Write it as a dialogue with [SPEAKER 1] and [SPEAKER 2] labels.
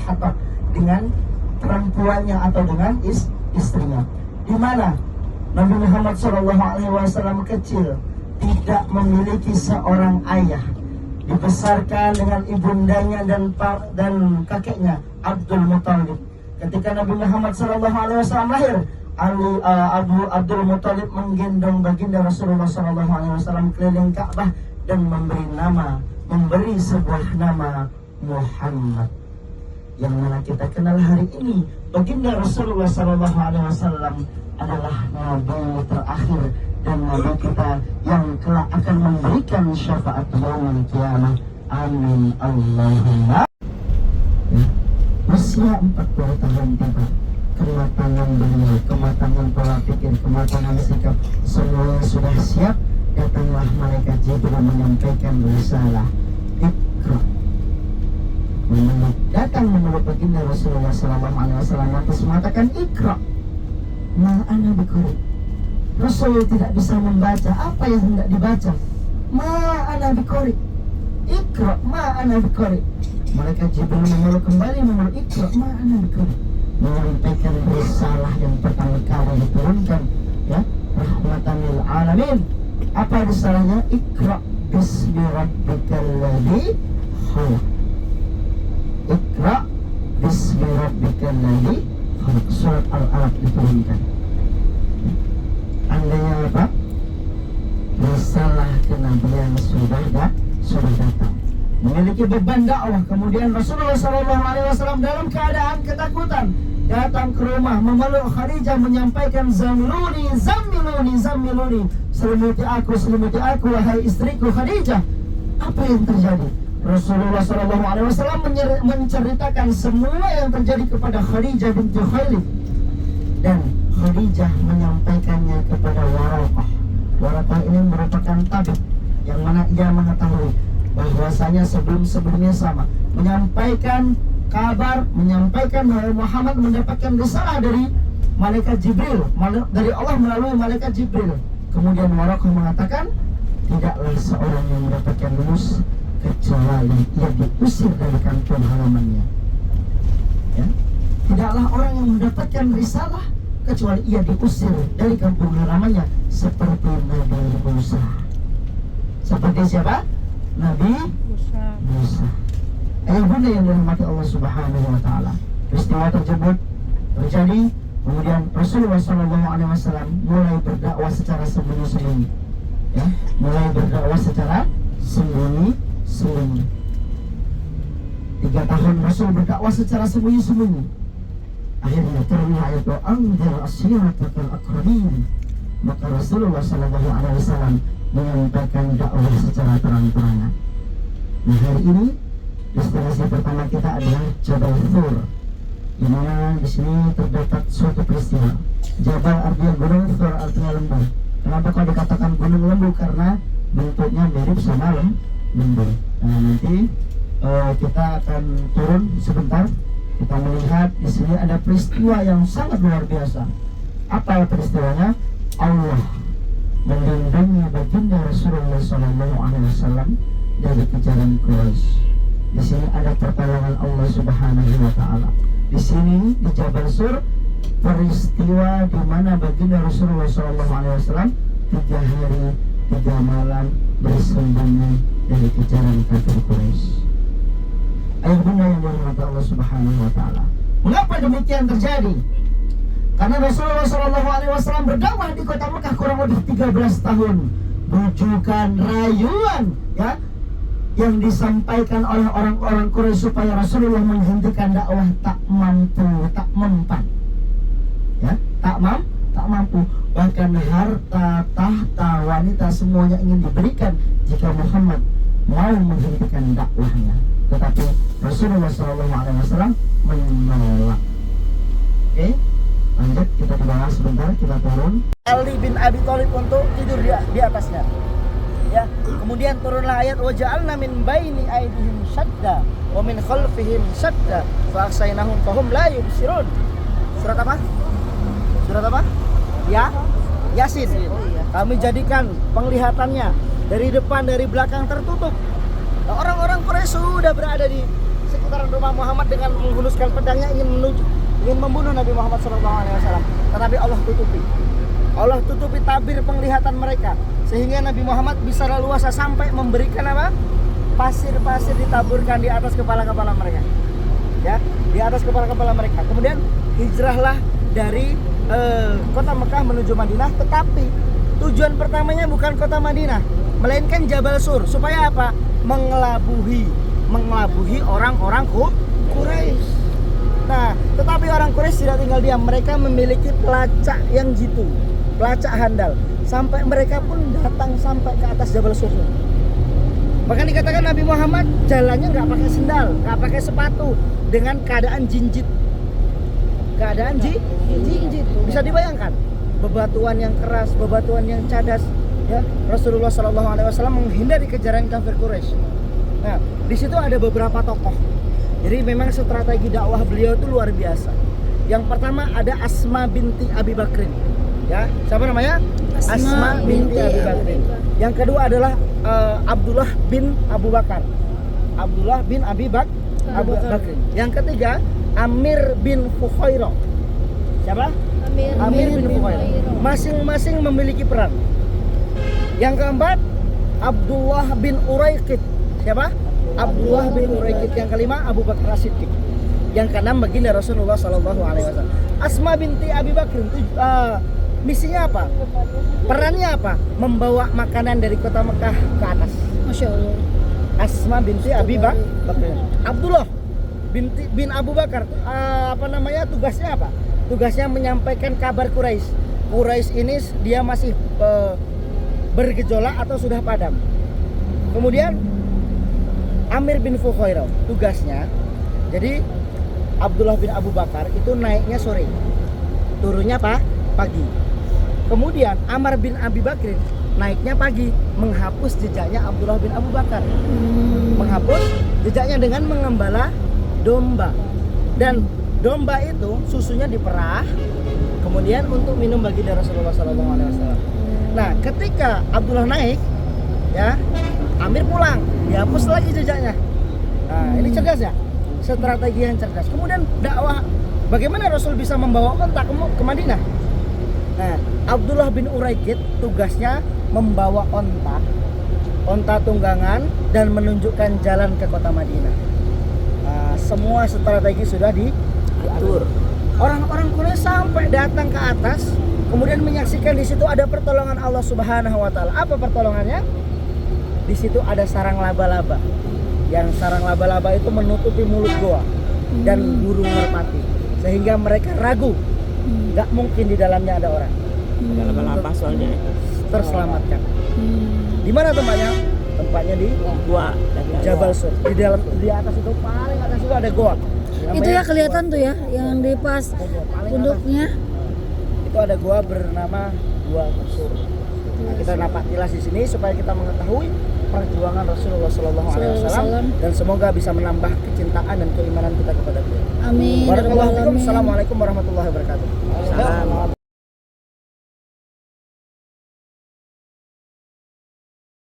[SPEAKER 1] Khattab dengan perempuannya atau dengan istrinya. Di mana Nabi Muhammad SAW kecil, tidak memiliki seorang ayah, dibesarkan dengan ibundanya dan kakeknya Abdul Muthalib. Ketika Nabi Muhammad SAW lahir, Abu Abdul Muthalib menggendong baginda Rasulullah SAW keliling Ka'bah dan memberi sebuah nama Muhammad, yang mana kita kenal hari ini. Baginda Rasulullah SAW adalah nabi terakhir dan nabi kita yang kelak akan memberikan syafaat yaumul qiyamah. Amin Allahumma. Usia 40 tahun tiba, kematangan beliau, kematangan pola pikir, kematangan sikap, semuanya sudah siap. Datanglah malaikat Jibril menyampaikan risalah Iqra. Datang memeluk baginda Rasulullah SAW, lantas mengatakan Iqra ma ana biqari. Rasul tidak bisa membaca apa yang hendak dibaca. Ma ana biqari, Iqra ma ana biqari. Malaikat Jibril memeluk kembali, memeluk Iqra ma ana biqari, menyampaikan risalah yang pertama kali diturunkan, ya, rahmatan lil alamin. Apa risalahnya? Iqra bismi rabbikal ladzi khalaq. Iqra bismi rabbikal ladzi khalaq. Surat Al-Alaq diturunkan. Andainya apa? Risalah kenabian sudah datang. Memiliki beban dakwah. Kemudian Rasulullah SAW dalam keadaan ketakutan datang ke rumah, memeluk Khadijah, menyampaikan zamiluni, zamiluni, zamiluni, selimuti aku, wahai istriku Khadijah. Apa yang terjadi? Rasulullah SAW menceritakan semua yang terjadi kepada Khadijah binti Khuwailid, dan Khadijah menyampaikannya kepada Waraqah. Waraqah ini merupakan tabib yang mana ia mengetahui bahwasanya sebelumnya sama, menyampaikan kabar, menyampaikan bahwa Muhammad mendapatkan risalah dari malaikat Jibril, dari Allah melalui malaikat Jibril. Kemudian Waraqah mengatakan, tidaklah seorang yang mendapatkan rumus kecuali ia diusir dari kampung halamannya. Ya? Tidaklah orang yang mendapatkan risalah kecuali ia diusir dari kampung halamannya, seperti Nabi Musa. Seperti siapa? Nabi Musa. Ayah bunda yang dirahmati Allah Subhanahu wa Ta'ala, peristiwa tersebut terjadi. Kemudian Rasulullah SAW mulai berdakwah secara sembunyi-sembunyi, ya, mulai berdakwah secara sembunyi-sembunyi. 3 tahun Rasul berdakwah secara sembunyi-sembunyi. Akhirnya turunlah ayat anzir ashiratakal aqrabin. Maka Rasulullah SAW menyampaikan dakwah secara terang-terangan. Nah, hari ini destinasi pertama kita adalah Jabal Thur, di mana di sini terdapat suatu peristiwa. Jabal artinya gunung, Thur artinya lembah. Kenapa kok dikatakan gunung lembu? Karena bentuknya mirip sama lembu. Nah, nanti kita akan turun sebentar. Kita melihat di sini ada peristiwa yang sangat luar biasa. Apa peristiwanya? Allah melindungi baginda Rasulullah SAW dari kejaran Quraisy. Di sini ada pertolongan Allah Subhanahu wa Ta'ala. Di sini di Jabal Sur, peristiwa di mana baginda Rasulullah SAW 3 hari 3 malam bersembunyi dari kejaran kafir Quraisy. Ayah bunda yang dirahmati Allah Subhanahu wa Ta'ala, mengapa demikian terjadi? Karena Rasulullah SAW berdakwah di kota Mekah kurang lebih 13 tahun. Bujukan, rayuan, ya, yang disampaikan oleh orang-orang Quraisy supaya Rasulullah menghentikan dakwah tak mampu, tak mempan, ya, tak mampu. Bahkan harta, tahta, wanita semuanya ingin diberikan jika Muhammad mau menghentikan dakwahnya. Tetapi Rasulullah SAW menolak. Oke, lanjut, kita dibahas sebentar, kita turun. Ali bin Abi Thalib untuk tidur di atasnya. Ya, kemudian turunlah ayat waja'alna min baini aydihim shadda wa min khalfihim shadda fa aksaynahum fahum la yubsirun. Surat apa? Surat apa? Ya, Yasin. Kami jadikan penglihatannya dari depan, dari belakang tertutup. Nah, orang-orang Quraisy sudah berada di seputaran rumah Muhammad dengan menghunuskan pedangnya ingin membunuh Nabi Muhammad SAW. Tetapi Allah tutupi. Allah tutupi tabir penglihatan mereka sehingga Nabi Muhammad bisa leluasa sampai memberikan apa? Pasir-pasir ditaburkan di atas kepala-kepala mereka. Ya, di atas kepala-kepala mereka. Kemudian hijrahlah dari kota Mekah menuju Madinah, tetapi tujuan pertamanya bukan kota Madinah, melainkan Jabal Sur. Supaya apa? Mengelabuhi orang-orang Quraisy. Nah, tetapi orang Quraisy tidak tinggal diam. Mereka memiliki pelacak yang jitu, pelacak handal. Sampai mereka pun datang sampai ke atas Jabal Sur. Bahkan dikatakan Nabi Muhammad jalannya nggak pakai sendal, nggak pakai sepatu, dengan keadaan jinjit. Keadaan jinjit. Bisa dibayangkan, bebatuan yang keras, bebatuan yang cadas. Ya, Rasulullah SAW menghindari kejaran kafir Quraisy. Nah, di situ ada beberapa tokoh. Jadi memang strategi dakwah beliau itu luar biasa. Yang pertama ada Asma binti Abi Bakrin. Ya, siapa namanya? Asma binti Abi Bakrin. Yang kedua adalah Abdullah bin Abu Bakar. Abdullah bin Abi Bakrin. Yang ketiga Amir bin Fuhairah. Siapa? Amir bin Fuhairah. Masing-masing memiliki peran. Yang keempat Abdullah bin Uraiqid. Siapa? Abdullah bin Uraiqid. Yang kelima Abu Bakar As-Siddiq. Yang keenam baginda Rasulullah SAW. Asma binti Abi Bakrin misinya apa? Perannya apa? Membawa makanan dari kota Mekah ke atas.
[SPEAKER 2] Masya Allah.
[SPEAKER 1] Asma binti Abi Bakrin. Abdullah bin Abu Bakar tugasnya apa? Tugasnya menyampaikan kabar Quraisy. Quraisy ini dia masih bergejolak atau sudah padam. Kemudian Amir bin Fuhairah tugasnya, jadi Abdullah bin Abu Bakar itu naiknya sore, turunnya pagi. Kemudian Amr bin Abi Bakrin naiknya pagi, menghapus jejaknya Abdullah bin Abu Bakar. Menghapus jejaknya dengan mengembala domba. Dan domba itu susunya diperah, kemudian untuk minum baginda Rasulullah SAW. Nah, ketika Abdullah naik, ya, Amir pulang, dihapus lagi jejaknya. Nah, ini cerdas ya, strategi yang cerdas. Kemudian dakwah, bagaimana Rasul bisa membawa onta ke Madinah? Nah, Abdullah bin Uraiqid tugasnya membawa onta tunggangan dan menunjukkan jalan ke kota Madinah. Nah, semua strategi sudah diatur. Orang-orang Quraisy sampai datang ke atas, kemudian menyaksikan di situ ada pertolongan Allah Subhanahu wa taala. Apa pertolongannya? Di situ ada sarang laba-laba. Yang sarang laba-laba itu menutupi mulut goa dan burung merpati, sehingga mereka ragu, nggak mungkin di dalamnya ada orang.
[SPEAKER 3] Ada laba-laba soalnya
[SPEAKER 1] Terselamatkan. Di mana tempatnya? Tempatnya di
[SPEAKER 3] gua
[SPEAKER 1] Jabal Sur. Di atas itu, paling atas itu ada goa.
[SPEAKER 2] Itu ya kelihatan tuh ya, yang di pas punduknya.
[SPEAKER 1] Itu ada gua bernama Gua Sur. Nah, kita napak tilas di sini supaya kita mengetahui perjuangan Rasulullah SAW dan semoga bisa menambah kecintaan dan keimanan kita kepada beliau.
[SPEAKER 2] Amin.
[SPEAKER 1] Barakallahu fikum. Assalamualaikum warahmatullahi wabarakatuh.
[SPEAKER 3] Salam.